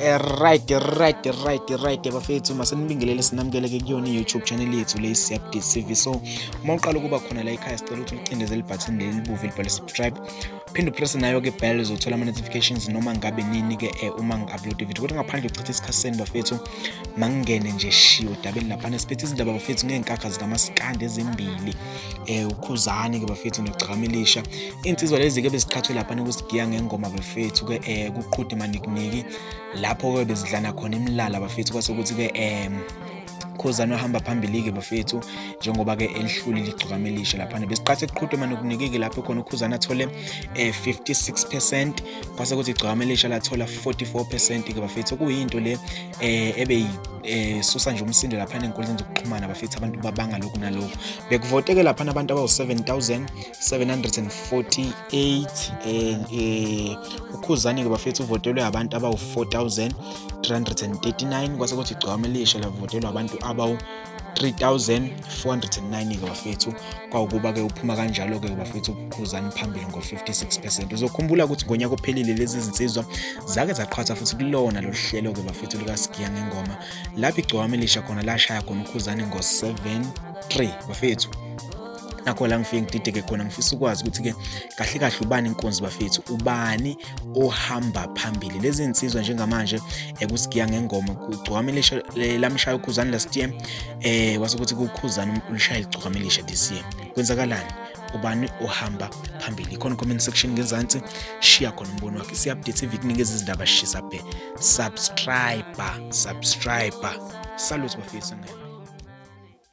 Right bafethu, masenibingelele sinamkeleke kuyona i-YouTube channel yethu le Siyabudide TV. So uma uqala ukuba khona la ekhaya sicela ukuthi ucindezele ibutton leli libuvu libhale subscribe, phinde upress nayo ke bell uzothola ama notifications noma ngabe nini ke uma ngi-upload video. Kodwa ngaphandle ukuchitha isikhathi seni bafethu, mangingene nje shiyo dabeni lapha nesiphethe izindaba bafethu ngeenkakha zikamaskandi ezimbili, ukhuzani ke bafethu nocakamilisha. Insizwa lezi ke beziqhathwe lapha nokusigiya ngengoma bafethu ke kuqhude manikiniki lapho ke bezidlana khona imlala bafethu, kwase ukuthi ke Khuzani wahamba phambili ke bafethu njengoba ke elihluli ligcukamelisha lapha besiqhathe kuqhude manikuniki lapho khona uKhuzani athole 56%, kwase ukuthi igcukamelisha lathola 44% ke bafethu. Kuyinto le ebe susa nje umsindo lapha enkundleni zokuxhumana bafethu, abantu babanga lokhu nalokho. Bekuvoteke lapha abantu abawu 7748, uKhuzani ke bafethu uvotelwe abantu abawu 4339, kwase ukuthi igcukamelisha lavotelwa abantu abawu 3409 ke bafethu. Kwaukuba ke uphuma kanjalo ke bafethu uKhuzani phambili ngo 56%. Uzokhumbula ukuthi ngonyaka ophelile lezi zinsizwa zake zaqhatha futhi kulona lo hlelo ke bafethu likaSigiya ngengoma, lapho igcukamelisha khona lashaya khona uKhuzani ngo 7-3 bafethu. Nakho la ngifike ngidideke khona, ngifisa ukwazi ukuthi ke kahle kahle ubani inkonzi bafethu, ubani ohamba phambili lezi insizwa njengamanje kuSigiya ngengoma. Igcukamelisha lamshaya uKhuzani last year, wase ukuthi kuKhuzani ulishaya igcukamelisha this year. Kwenzakalani? Ubani ohamba phambili? Khona comment section ngezansi share khona umbono wakho. Siyabudide TV kunikeza izindaba shisa phe. Subscriber. Salute bafethu.